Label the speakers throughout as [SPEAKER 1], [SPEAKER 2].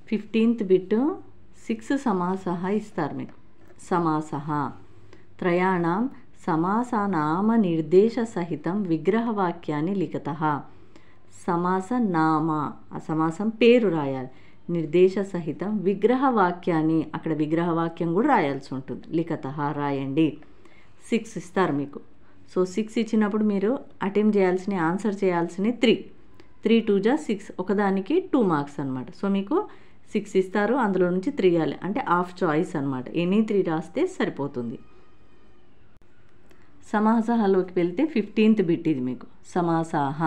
[SPEAKER 1] 15th bit 6 సమాసः ఇస్తారు మీకు. సమాసः త్రయాణం సమాసనామ నిర్దేశ సహితం విగ్రహవాక్యాన్ని లిఖతః. సమాస నామ ఆ సమాసం పేరు రాయాలి, నిర్దేశ సహితం విగ్రహవాక్యాన్ని అక్కడ విగ్రహవాక్యం కూడా రాయాల్సి ఉంటుంది. లిఖతః రాయండి. 6 ఇస్తారు మీకు. సో 6 ఇచ్చినప్పుడు మీరు అటెంప్ట్ చేయాల్సిన ఆన్సర్ చేయాల్సిన 3 2 జా 6 ఒకదానికి 2 మార్క్స్ అనమాట. సో మీకు 6 ఇస్తారు, అందులో నుంచి 3 ఇవ్వాలి, అంటే ఆఫ్ చాయిస్ అనమాట. ఎనీ 3 రాస్తే సరిపోతుంది. సమాసహలోకి వెళ్తే 15th బిట్ ఇది మీకు. సమాసాహ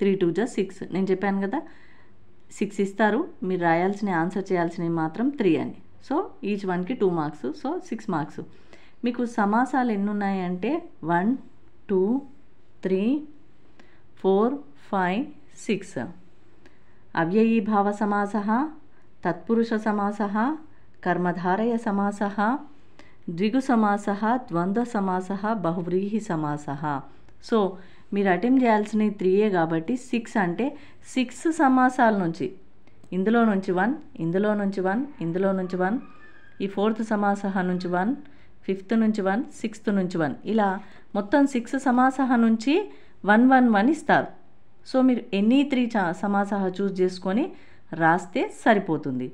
[SPEAKER 1] 3 2 జా 6 నేను చెప్పాను కదా, 6 ఇస్తారు, మీరు రాయాల్సిన ఆన్సర్ చేయాల్సినవి మాత్రం 3 అని. సో ఈచ్ వన్కి 2 మార్క్స్, సో 6 మార్క్స్. మీకు సమాసాలు ఎన్ని ఉన్నాయంటే 1 2 3 4 5 6. అవ్యయీభావ సమాసః, తత్పురుష సమాసః, కర్మధారయ సమాసః, ద్విగు సమాసః, ద్వంద్వ సమాసః, బహువ్రీహి సమాసః. సో మీరు అటెంప్ట్ చేయాల్సినవి 3 కాబట్టి 6 అంటే 6 సమాసాల నుంచి ఇందులో నుంచి 1, ఇందులో నుంచి 1, ఇందులో నుంచి 1, ఈ 4th సమాసః నుంచి 1, 5th నుంచి 1, 6th నుంచి 1, ఇలా మొత్తం 6 సమాసః నుంచి 1 1 1 ఇస్తారు. సో మీరు ఎనీ 3 సమాసః చూస్ చేసుకొని రాస్తే సరిపోతుంది.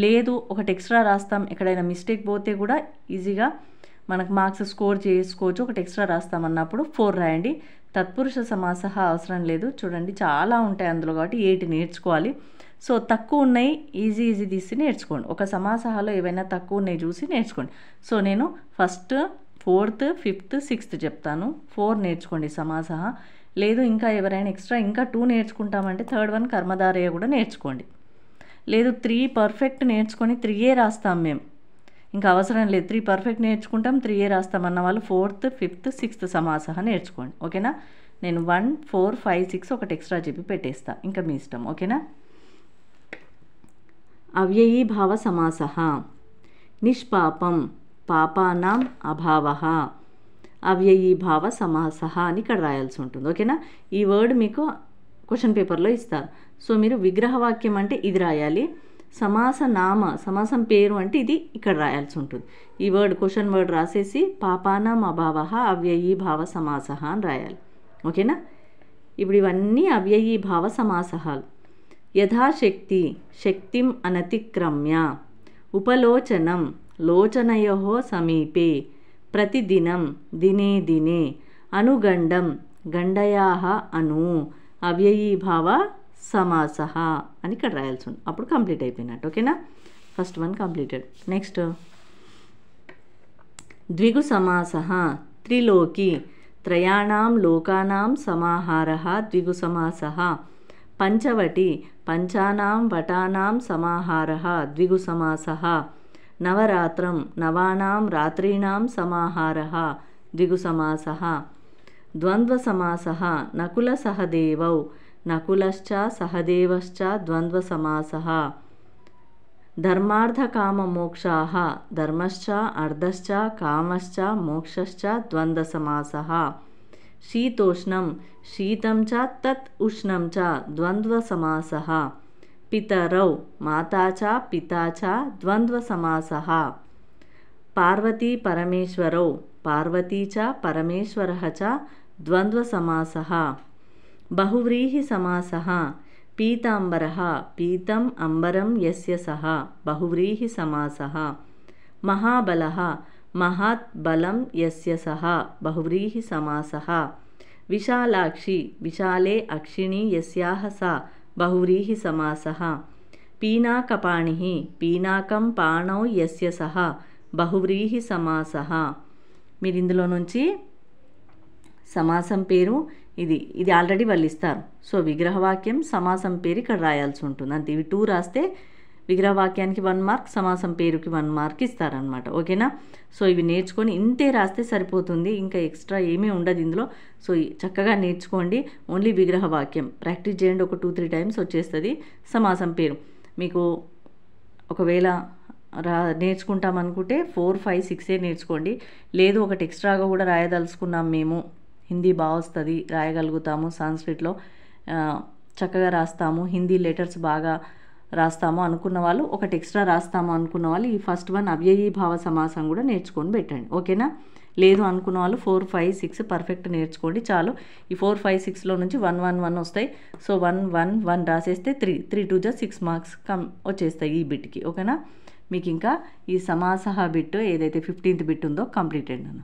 [SPEAKER 1] లేదు ఒకటి ఎక్స్ట్రా రాస్తాం, ఎక్కడైనా మిస్టేక్ పోతే కూడా ఈజీగా మనకు మార్క్స్ స్కోర్ చేసుకోవచ్చు. ఒకటి ఎక్స్ట్రా రాస్తామన్నప్పుడు 4 రాయండి. తత్పురుష సమాసః అవసరం లేదు, చూడండి చాలా ఉంటాయి అందులో కాబట్టి 8 నేర్చుకోవాలి. సో తక్కువ ఉన్నాయి ఈజీ తీసి నేర్చుకోండి. ఒక సమాసహలో ఏవైనా తక్కువ ఉన్నాయి చూసి నేర్చుకోండి. సో నేను ఫస్ట్ 4th 5th 6th చెప్తాను, 4 నేర్చుకోండి సమాసహ. లేదు ఇంకా ఎవరైనా ఎక్స్ట్రా ఇంకా 2 నేర్చుకుంటామంటే 3rd వన్ కర్మధారయ కూడా నేర్చుకోండి. లేదు 3 పర్ఫెక్ట్ నేర్చుకొని 3 రాస్తాం మేము, ఇంకా అవసరం లేదు 3 పర్ఫెక్ట్ నేర్చుకుంటాం 3 రాస్తామన్న వాళ్ళు 4th 5th 6th సమాసహ నేర్చుకోండి. ఓకేనా? నేను 1 4 5 6 ఒకటి ఎక్స్ట్రా చెప్పి పెట్టేస్తా, ఇంకా మీ ఇష్టం. ఓకేనా? అవ్యయీభావ సమాసః, నిష్పాపం పాపానాం అభావః, అవ్యయీభావ సమాసః అని ఇక్కడ రాయాల్సి ఉంటుంది. ఓకేనా? ఈ వర్డ్ మీకు క్వశ్చన్ పేపర్లో ఇస్తారు. సో మీరు విగ్రహవాక్యం అంటే ఇది రాయాలి, సమాస నామ సమాసం పేరు అంటే ఇది ఇక్కడ రాయాల్సి ఉంటుంది. ఈ వర్డ్ క్వశ్చన్ వర్డ్ రాసేసి పాపానాం అభావః అవ్యయీభావ సమాసః అని రాయాలి. ఓకేనా? ఇప్పుడు ఇవన్నీ అవ్యయీభావ సమాసహాలు. యథాశక్తి శక్తిం అనతిక్రమ్య, ఉపలోచనం లోచనయోః సమీపే, ప్రతిదినం దినే దినే, అనుగండం గండయాః అను, అవ్యయీభావ సమాసః అని ఇక్కడ రాయాల్సి ఉంది. అప్పుడు కంప్లీట్ అయిపోయినట్టు. ఓకేనా? First one completed. నెక్స్ట్ ద్విగు సమాసః, త్రిలోకి త్రయాణం లోకానాం సమాహారః ద్విగు సమాసః, పంచవటి పంచానాం వటానాం సమాహారః ద్విగు సమాసః, నవరాత్రం నవానాం రాత్రీణాం సమాహారః ద్విగు సమాసః, ద్వంద్వ సమాసః, నకుల సహదేవౌ నకులశ్చ సహదేవశ్చ ద్వంద్వ సమాసః, ధర్మార్థకామమోక్షాః ధర్మశ్చ అర్ధశ్చ కామశ్చ మోక్షశ్చ ద్వంద్వ సమాసః, శీతోష్ణం శీతం చ తత్ ఉష్ణం చ ద్వంద్వ సమాసః, పితరౌ మాతా చ పితా చ ద్వంద్వ సమాసః, పార్వతీ పరమేశ్వరౌ పార్వతీ చ పరమేశ్వరః చ ద్వంద్వ సమాసః, బహువ్రీహి సమాసః, పీతాంబరః పీతం అంబరం యస్య సః బహువ్రీహి సమాసః, మహాబలః మహత్ బలం యస్య సః బహువ్రీహి సమాసః, విశాలాక్షి విశాలే అక్షిణి యస్యాః సా బహువ్రీహి సమాసః, పీనాకపాణిః పీనాకం పాణౌ యస్య సః బహువ్రీహి సమాసః. మీరు ఇందులో నుంచి సమాసం పేరు ఇది ఆల్రెడీ వాళ్ళు ఇస్తారు. సో విగ్రహవాక్యం సమాసం పేరు ఇక్కడ రాయాల్సి ఉంటుంది అంతే. ఇవి 2 రాస్తే విగ్రహవాక్యానికి 1 మార్క్, సమాసం పేరుకి 1 మార్క్ ఇస్తారనమాట. ఓకేనా? సో ఇవి నేర్చుకొని ఇంతే రాస్తే సరిపోతుంది, ఇంకా ఎక్స్ట్రా ఏమీ ఉండదు ఇందులో. సో చక్కగా నేర్చుకోండి. ఓన్లీ విగ్రహవాక్యం ప్రాక్టీస్ చేయండి, ఒక 2-3 టైమ్స్ వచ్చేస్తుంది. సమాసం పేరు మీకు ఒకవేళ నేర్చుకుంటామనుకుంటే 4 5 6 నేర్చుకోండి. లేదు ఒకటి ఎక్స్ట్రాగా కూడా రాయదలుచుకున్నాం మేము, హిందీ బాగా వస్తుంది రాయగలుగుతాము, సాంస్క్రిట్లో చక్కగా రాస్తాము, హిందీ లెటర్స్ బాగా రాస్తాము అనుకున్న వాళ్ళు, ఒకటి ఎక్స్ట్రా రాస్తాము అనుకున్న వాళ్ళు ఈ ఫస్ట్ వన్ అవ్యయీభావ సమాసం కూడా నేర్చుకొని పెట్టండి. ఓకేనా? లేదు అనుకున్న వాళ్ళు 4, 5, 6 పర్ఫెక్ట్ నేర్చుకోండి చాలు. ఈ 4, 5, 6లో నుంచి 1, 1, 1 వస్తాయి. సో 1, 1, 1 రాసేస్తే 3, 3 2 జా 6 మార్క్స్ వచ్చేస్తాయి ఈ బిట్కి. ఓకేనా? మీకు ఇంకా ఈ సమాస బిట్ ఏదైతే 15th బిట్ ఉందో కంప్లీటెడ్ అన్న.